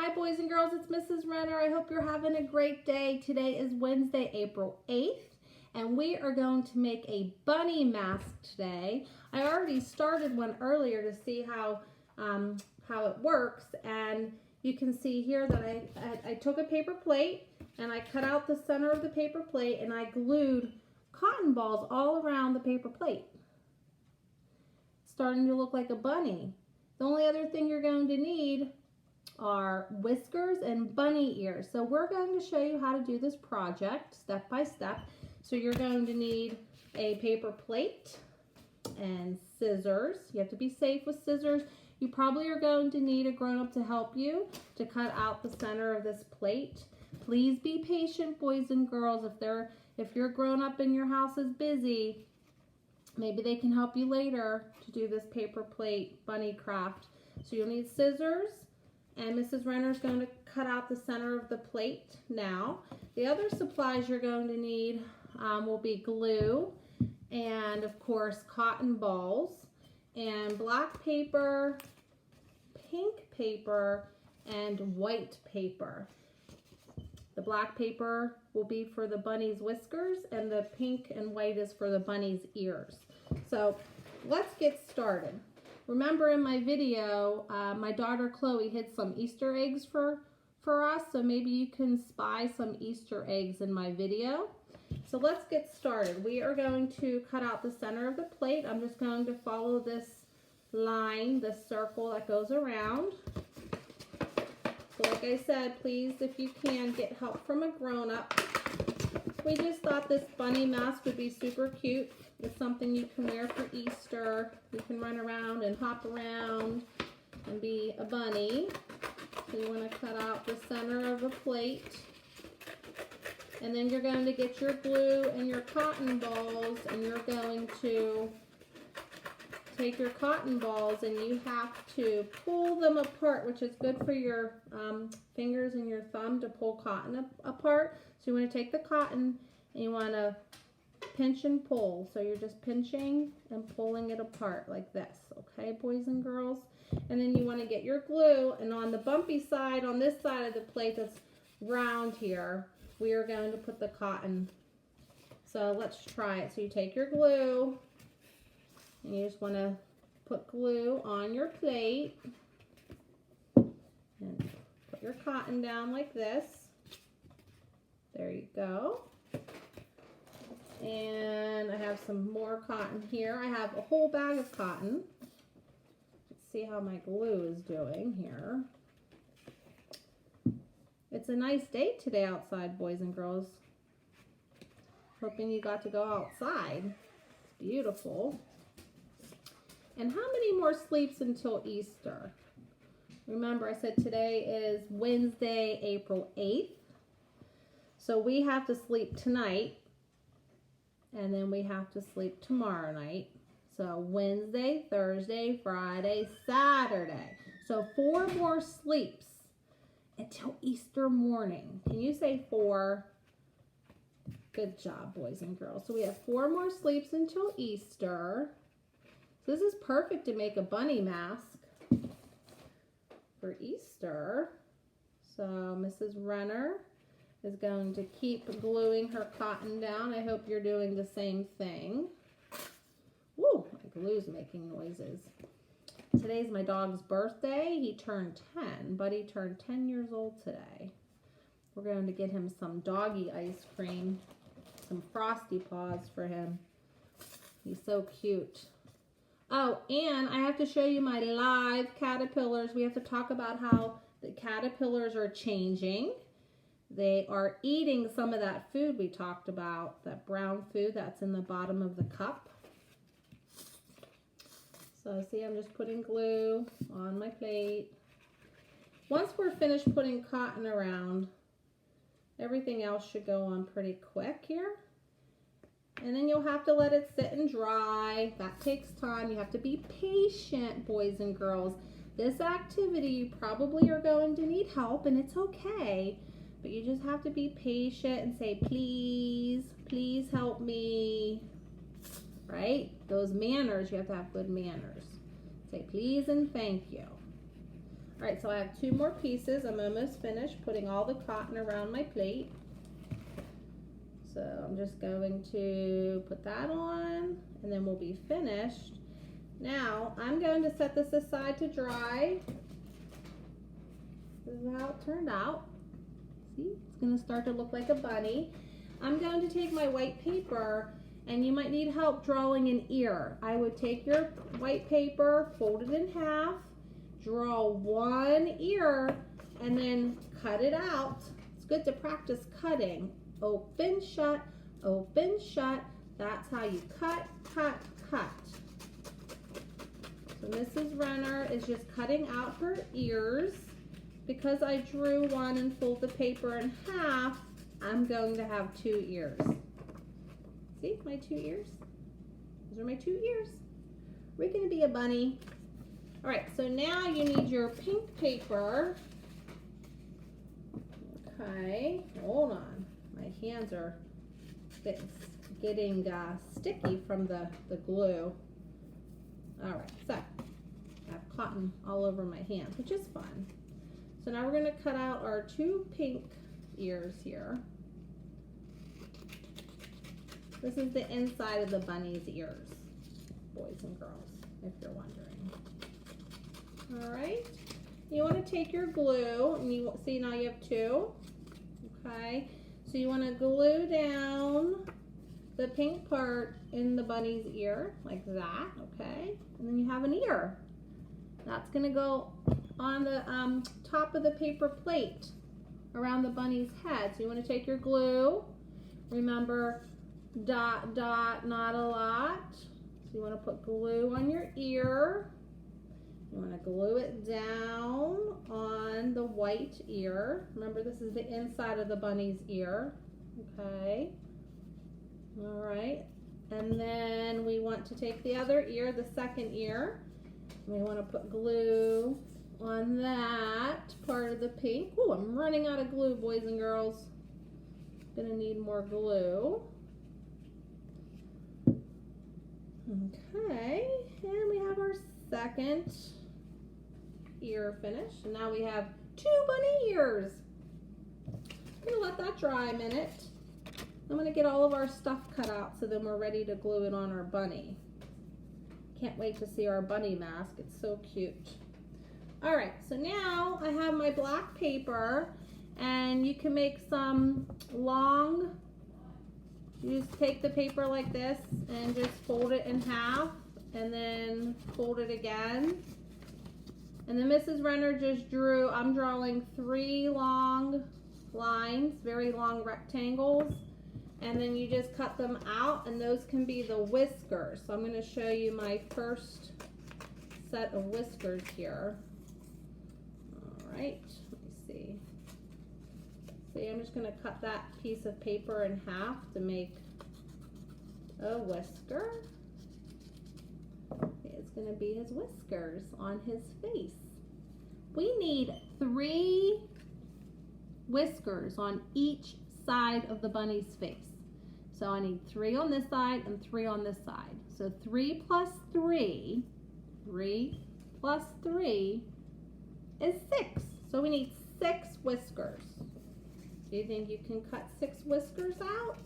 Hi boys and girls, it's Mrs. Renner. I hope you're having a great day. Today is Wednesday, April 8th, and we are going to make a bunny mask today. I already started one earlier to see how it works, and you can see here that I took a paper plate and I cut out the center of the paper plate and I glued cotton balls all around the paper plate. It's starting to look like a bunny. The only other thing you're going to need are whiskers and bunny ears. So we're going to show you how to do this project step by step. So you're going to need a paper plate and scissors. You have to be safe with scissors. You probably are going to need a grown-up to help you to cut out the center of this plate. Please be patient, boys and girls. If your grown-up in your house is busy, maybe they can help you later to do this paper plate bunny craft. So you'll need scissors, and Mrs. Renner is going to cut out the center of the plate now. The other supplies you're going to need will be glue and, of course, cotton balls and black paper, pink paper, and white paper. The black paper will be for the bunny's whiskers, and the pink and white is for the bunny's ears. So let's get started. Remember in my video, my daughter Chloe hid some Easter eggs for us, so maybe you can spy some Easter eggs in my video. So let's get started. We are going to cut out the center of the plate. I'm just going to follow this line, this circle that goes around. So like I said, please, if you can, get help from a grown-up. We just thought this bunny mask would be super cute. It's something you can wear for Easter. You can run around and hop around and be a bunny. So you want to cut out the center of the plate. And then you're going to get your glue and your cotton balls, and you're going to take your cotton balls and you have to pull them apart, which is good for your fingers and your thumb to pull cotton apart. So you want to take the cotton and you want to pinch and pull. So you're just pinching and pulling it apart like this, okay, boys and girls? And then you want to get your glue, and on the bumpy side, on this side of the plate that's round here, we are going to put the cotton. So let's try it. So you take your glue and you just want to put glue on your plate and put your cotton down like this. There you go. And I have some more cotton here. I have a whole bag of cotton. Let's see how my glue is doing here. It's a nice day today outside, boys and girls. Hoping you got to go outside. It's beautiful. And how many more sleeps until Easter? Remember, I said today is Wednesday, April 8th. So we have to sleep tonight. And then we have to sleep tomorrow night. So Wednesday, Thursday, Friday, Saturday. So 4 more sleeps until Easter morning. Can you say 4? Good job, boys and girls. So we have 4 more sleeps until Easter. So this is perfect to make a bunny mask for Easter. So Mrs. Renner is going to keep gluing her cotton down. I hope you're doing the same thing. Woo, my glue's making noises. Today's my dog's birthday. He turned 10. Buddy turned 10 years old today. We're going to get him some doggy ice cream, some Frosty Paws for him. He's so cute. Oh, and I have to show you my live caterpillars. We have to talk about how the caterpillars are changing. They are eating some of that food we talked about, that brown food that's in the bottom of the cup. So see, I'm just putting glue on my plate. Once we're finished putting cotton around, everything else should go on pretty quick here. And then you'll have to let it sit and dry. That takes time. You have to be patient, boys and girls. This activity, you probably are going to need help, and it's okay. But you just have to be patient and say, please, please help me. Right? Those manners, you have to have good manners. Say please and thank you. All right, so I have 2 more pieces. I'm almost finished putting all the cotton around my plate. So I'm just going to put that on and then we'll be finished. Now I'm going to set this aside to dry. This is how it turned out. See, it's going to start to look like a bunny. I'm going to take my white paper, and you might need help drawing an ear. I would take your white paper, fold it in half, draw 1 ear, and then cut it out. It's good to practice cutting. Open, shut, open, shut. That's how you cut, cut, cut. So Mrs. Renner is just cutting out her ears. Because I drew 1 and folded the paper in half, I'm going to have 2 ears. See my 2 ears? Those are my 2 ears. We're going to be a bunny. All right, so now you need your pink paper. Okay, hold on. My hands are getting sticky from the glue. All right, so I have cotton all over my hands, which is fun. So now we're going to cut out our 2 pink ears here. This is the inside of the bunny's ears, boys and girls, if you're wondering. All right. You want to take your glue, and you see now you have 2. Okay. So you want to glue down the pink part in the bunny's ear, like that, okay? And then you have an ear. That's going to go on the top of the paper plate around the bunny's head. So you want to take your glue. Remember, dot, dot, not a lot. So you want to put glue on your ear. You want to glue it down on the white ear. Remember, this is the inside of the bunny's ear. Okay. All right. And then we want to take the other ear, the second ear. We want to put glue on that part of the pink. Oh, I'm running out of glue, boys and girls. Gonna need more glue. Okay, and we have our second ear finished. And now we have 2 bunny ears. I'm gonna let that dry a minute. I'm gonna get all of our stuff cut out so then we're ready to glue it on our bunny. Can't wait to see our bunny mask. It's so cute. All right, so now I have my black paper, and you can make some long, you just take the paper like this and just fold it in half and then fold it again. And then Mrs. Renner just drew, I'm drawing 3 long lines, very long rectangles. And then you just cut them out, and those can be the whiskers. So I'm going to show you my first set of whiskers here. All right, let me see. See, I'm just going to cut that piece of paper in half to make a whisker. It's going to be his whiskers on his face. We need 3 whiskers on each side of the bunny's face. So I need 3 on this side and 3 on this side. So 3 plus 3 plus 3 is 6. So we need 6 whiskers. Do you think you can cut 6 whiskers out?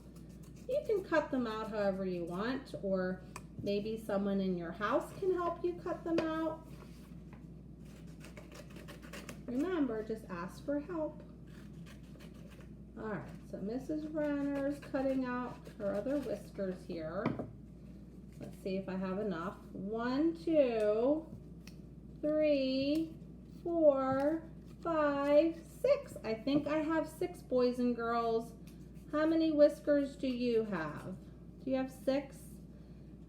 You can cut them out however you want, or maybe someone in your house can help you cut them out. Remember, just ask for help. All right, so Mrs. Renner's cutting out her other whiskers here. Let's see if I have enough. 1, 2, 3, 4, 5, 6. I think I have 6, boys and girls. How many whiskers do you have? Do you have 6?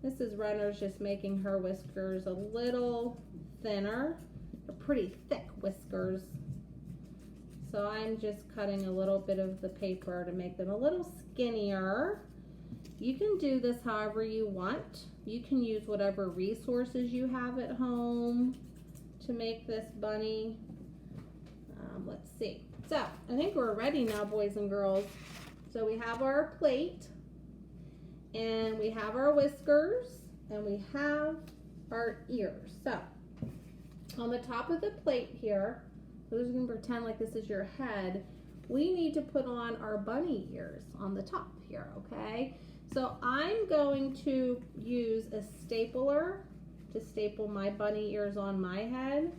Mrs. Renner's just making her whiskers a little thinner. They're pretty thick whiskers. So I'm just cutting a little bit of the paper to make them a little skinnier. You can do this however you want. You can use whatever resources you have at home to make this bunny. Let's see. So I think we're ready now, boys and girls. So we have our plate, and we have our whiskers, and we have our ears. So on the top of the plate here, so we're just going to pretend like this is your head, we need to put on our bunny ears on the top here, okay? So I'm going to use a stapler to staple my bunny ears on my head.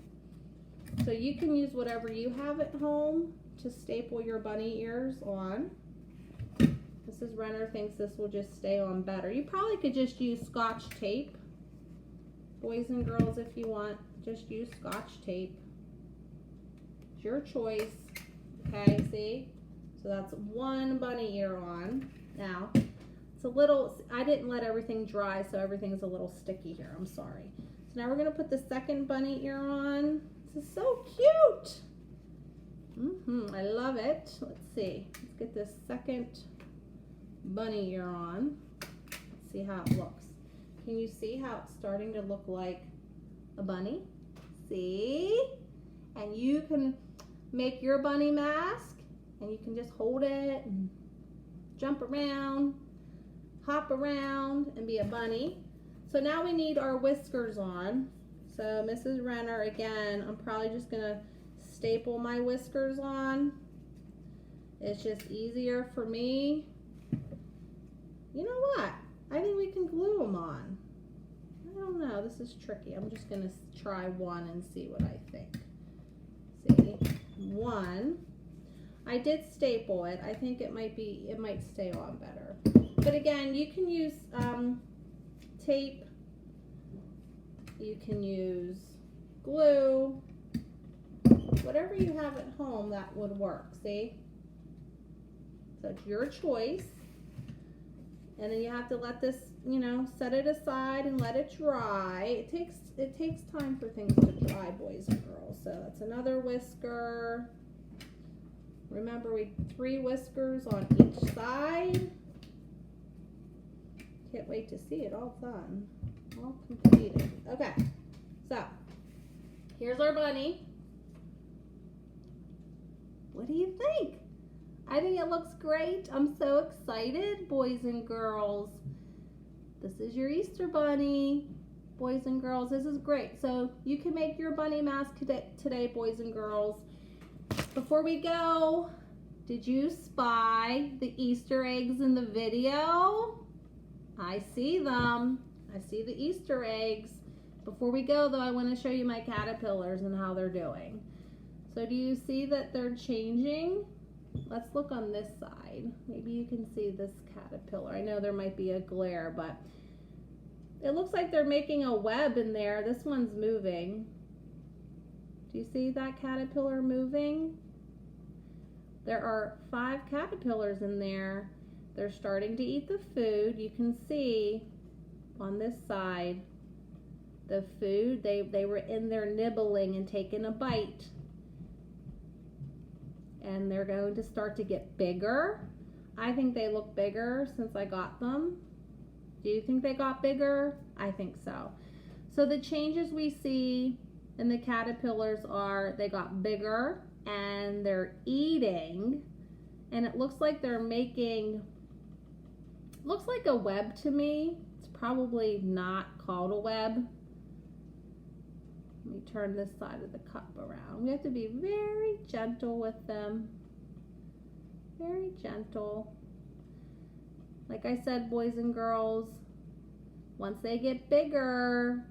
So you can use whatever you have at home to staple your bunny ears on. Mrs. Renner thinks this will just stay on better. You probably could just use Scotch tape. Boys and girls, if you want, just use Scotch tape. It's your choice. Okay, see? So that's one bunny ear on. Now, it's a little, I didn't let everything dry, so everything's a little sticky here. I'm sorry. So now we're going to put the second bunny ear on. This is so cute. I love it. Let's see. Let's get this second bunny ear on. Let's see how it looks. Can you see how it's starting to look like a bunny? See? And you can make your bunny mask, and you can just hold it and jump around, hop around, and be a bunny. So now we need our whiskers on. So Mrs. Renner, again, I'm probably just gonna staple my whiskers on. It's just easier for me. You know what? I think we can glue them on. I don't know, this is tricky. I'm just gonna try one and see what I think. See, one. I did staple it. I think it might stay on better. But again, you can use tape. You can use glue. Whatever you have at home, that would work, see? So it's your choice. And then you have to let this, you know, set it aside and let it dry. It takes time for things to dry, boys and girls. So that's another whisker. Remember, we 3 whiskers on each side. Can't wait to see it all done, all completed. Okay, so here's our bunny. What do you think? I think it looks great. I'm so excited, boys and girls. This is your Easter bunny, boys and girls. This is great. So you can make your bunny mask today, boys and girls. Before we go, did you spy the Easter eggs in the video? I see them. I see the Easter eggs. Before we go, though, I want to show you my caterpillars and how they're doing. So do you see that they're changing? Let's look on this side. Maybe you can see this caterpillar. I know there might be a glare, but it looks like they're making a web in there. This one's moving. Do you see that caterpillar moving? There are 5 caterpillars in there. They're starting to eat the food. You can see on this side the food. They were in there nibbling and taking a bite. And they're going to start to get bigger. I think they look bigger since I got them. Do you think they got bigger? I think so. So the changes we see in the caterpillars are they got bigger and they're eating, and it looks like they're making, looks like a web to me. It's probably not called a web. Let me turn this side of the cup around. We have to be very gentle with them. Very gentle. Like I said, boys and girls, once they get bigger,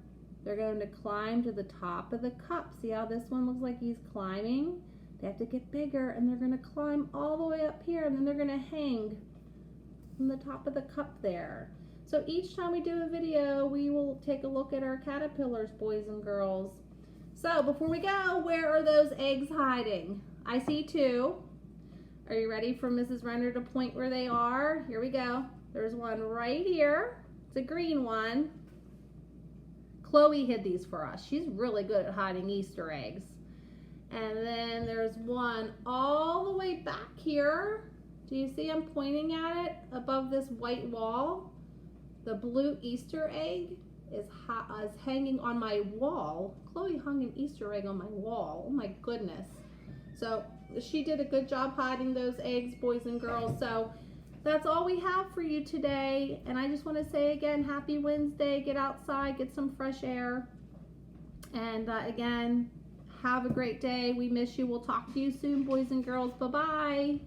they're going to climb to the top of the cup. See how this one looks like he's climbing? They have to get bigger, and they're going to climb all the way up here, and then they're going to hang from the top of the cup there. So each time we do a video, we will take a look at our caterpillars, boys and girls. So before we go, where are those eggs hiding? I see 2. Are you ready for Mrs. Renner to point where they are? Here we go. There's one right here. It's a green one. Chloe hid these for us. She's really good at hiding Easter eggs. And then there's one all the way back here. Do you see I'm pointing at it above this white wall? The blue Easter egg is hanging on my wall. Chloe hung an Easter egg on my wall. Oh my goodness. So she did a good job hiding those eggs, boys and girls. So that's all we have for you today. And I just want to say again, happy Wednesday. Get outside, get some fresh air. And again, have a great day. We miss you. We'll talk to you soon, boys and girls. Bye-bye.